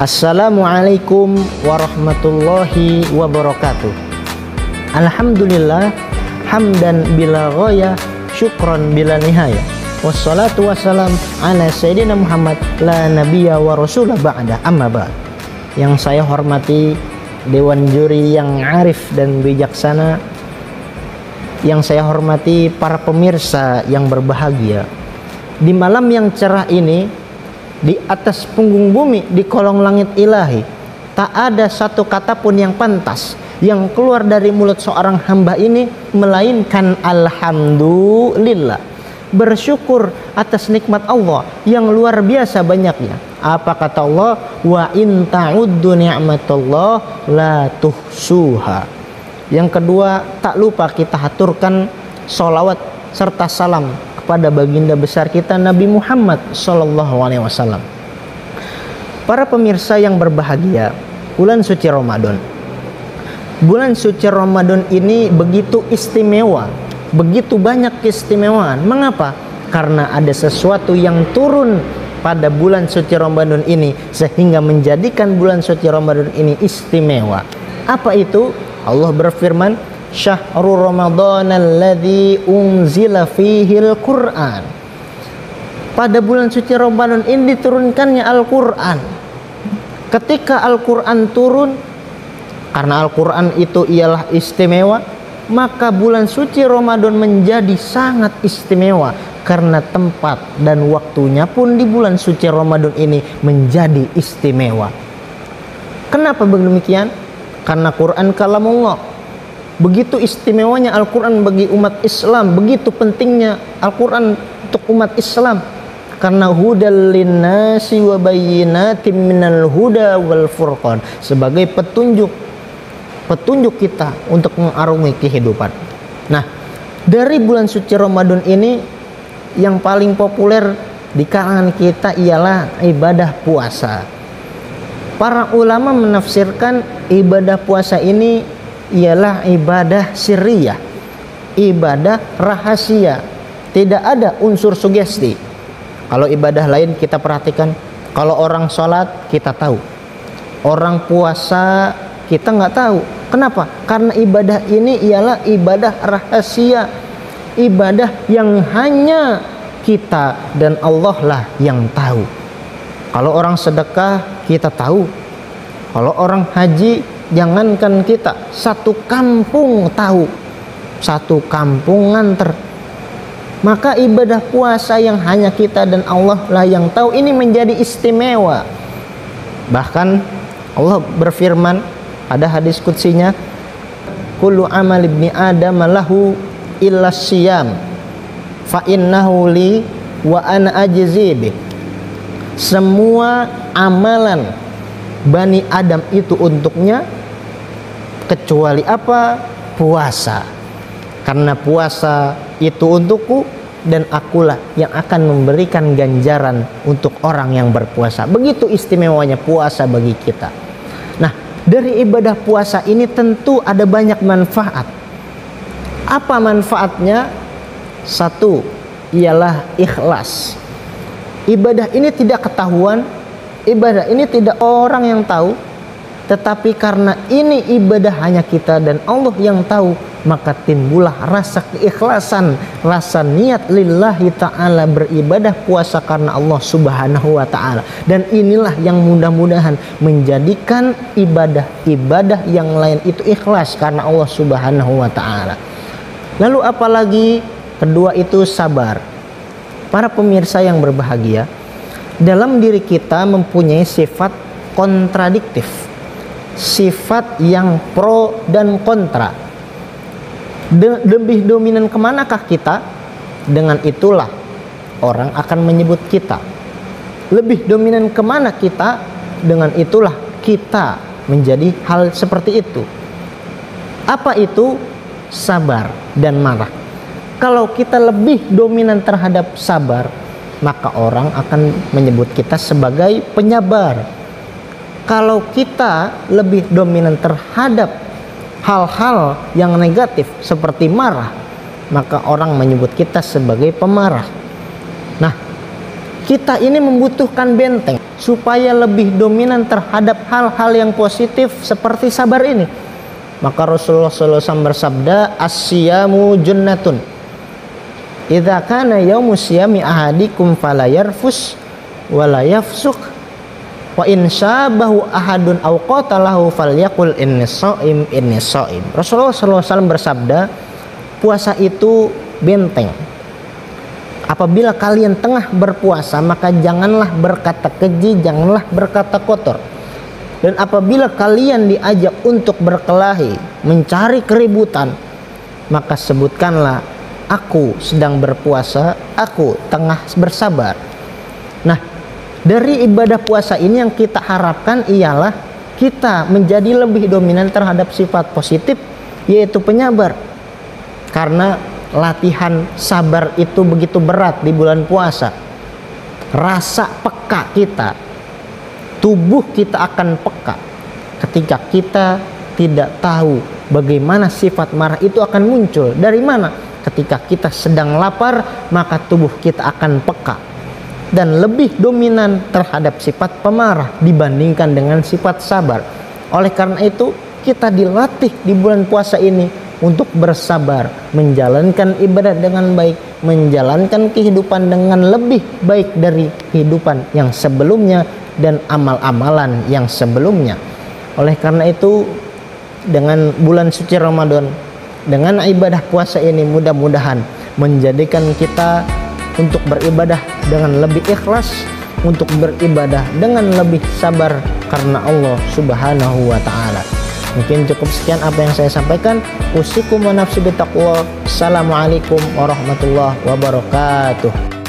Assalamualaikum warahmatullahi wabarakatuh. Alhamdulillah hamdan bila ghaya, syukran bila nihaya. Wassalatu wassalam ala sayyidina Muhammad la nabiyya wa rasulah ba'da, amma ba'd. Yang saya hormati Dewan Juri yang arif dan bijaksana, yang saya hormati para pemirsa yang berbahagia. Di malam yang cerah ini, di atas punggung bumi, di kolong langit ilahi, tak ada satu kata pun yang pantas yang keluar dari mulut seorang hamba ini melainkan alhamdulillah, bersyukur atas nikmat Allah yang luar biasa banyaknya. Apa kata Allah? Wa in ta'uddu ni'matallah la tuhsuha. Yang kedua, tak lupa kita haturkan sholawat serta salam kepada baginda besar kita Nabi Muhammad SAW. Para pemirsa yang berbahagia, bulan suci Ramadan. Bulan suci Ramadan ini begitu istimewa, begitu banyak keistimewaan. Mengapa? Karena ada sesuatu yang turun pada bulan suci Ramadan ini sehingga menjadikan bulan suci Ramadan ini istimewa. Apa itu? Allah berfirman, Syahrul Ramadan alladzi unzila fihil Qur'an. Pada bulan suci Ramadan ini diturunkannya Al-Qur'an. Ketika Al-Qur'an turun, karena Al-Qur'an itu ialah istimewa, maka bulan suci Ramadan menjadi sangat istimewa karena tempat dan waktunya pun di bulan suci Ramadan ini menjadi istimewa. Kenapa demikian? Karena Quran kalamullah. Begitu istimewanya Al-Quran bagi umat Islam, begitu pentingnya Al-Quran untuk umat Islam. Karena hudal linnasi wa bayyinatin minal huda wal furqan, sebagai petunjuk kita untuk mengarungi kehidupan. Nah, dari bulan suci Ramadan ini yang paling populer di kalangan kita ialah ibadah puasa. Para ulama menafsirkan ibadah puasa ini ialah ibadah sirriyah, ibadah rahasia, tidak ada unsur sugesti. Kalau ibadah lain kita perhatikan, kalau orang sholat kita tahu, orang puasa kita nggak tahu. Kenapa? Karena ibadah ini ialah ibadah rahasia, ibadah yang hanya kita dan Allah lah yang tahu. Kalau orang sedekah kita tahu, kalau orang haji, jangankan kita, satu kampung tahu, satu kampung nganter. Maka ibadah puasa yang hanya kita dan Allah lah yang tahu ini menjadi istimewa. Bahkan Allah berfirman pada hadis qudsinya, kullu amal ibni adam lahu illa siyam fa innahu li wa ana ajzi bih. Semua amalan Bani Adam itu untuknya kecuali apa? Puasa. Karena puasa itu untukku dan akulah yang akan memberikan ganjaran untuk orang yang berpuasa. Begitu istimewanya puasa bagi kita. Nah, dari ibadah puasa ini tentu ada banyak manfaat. Apa manfaatnya? Satu, ialah ikhlas. Ibadah ini tidak ketahuan, ibadah ini tidak orang yang tahu, tetapi karena ini ibadah hanya kita dan Allah yang tahu, maka timbullah rasa keikhlasan, rasa niat lillahi ta'ala, beribadah puasa karena Allah subhanahu wa ta'ala. Dan inilah yang mudah-mudahan menjadikan ibadah-ibadah yang lain itu ikhlas karena Allah subhanahu wa ta'ala. Lalu apalagi? Kedua itu sabar. Para pemirsa yang berbahagia, dalam diri kita mempunyai sifat kontradiktif, sifat yang pro dan kontra. Lebih dominan kemanakah kita? Dengan itulah orang akan menyebut kita. Lebih dominan kemana kita? Dengan itulah kita menjadi hal seperti itu. Apa itu? Sabar dan marah. Kalau kita lebih dominan terhadap sabar, maka orang akan menyebut kita sebagai penyabar. Kalau kita lebih dominan terhadap hal-hal yang negatif seperti marah, maka orang menyebut kita sebagai pemarah. Nah, kita ini membutuhkan benteng supaya lebih dominan terhadap hal-hal yang positif seperti sabar ini. Maka Rasulullah SAW bersabda, as-siyamu junnatun idza kana yaumu siyami ahadikum fala yarfus wala yafsuq wa in syabahu ahadun aw qatalahu falyaqul inni shaim inni shaim. Rasulullah SAW bersabda, puasa itu benteng. Apabila kalian tengah berpuasa, maka janganlah berkata keji, janganlah berkata kotor. Dan apabila kalian diajak untuk berkelahi, mencari keributan, maka sebutkanlah, aku sedang berpuasa, aku tengah bersabar. Nah, dari ibadah puasa ini yang kita harapkan ialah kita menjadi lebih dominan terhadap sifat positif, yaitu penyabar. Karena latihan sabar itu begitu berat di bulan puasa. Rasa peka kita, tubuh kita akan peka ketika kita tidak tahu bagaimana sifat marah itu akan muncul. Dari mana? Ketika kita sedang lapar, maka tubuh kita akan peka dan lebih dominan terhadap sifat pemarah dibandingkan dengan sifat sabar. Oleh karena itu, kita dilatih di bulan puasa ini untuk bersabar, menjalankan ibadah dengan baik, menjalankan kehidupan dengan lebih baik dari kehidupan yang sebelumnya dan amal-amalan yang sebelumnya. Oleh karena itu, dengan bulan suci Ramadan, dengan ibadah puasa ini, mudah-mudahan menjadikan kita untuk beribadah dengan lebih ikhlas, untuk beribadah dengan lebih sabar karena Allah Subhanahu wa ta'ala. Mungkin cukup sekian apa yang saya sampaikan. Usikum wa nafsi bitaqwa. Assalamualaikum warahmatullahi wabarakatuh.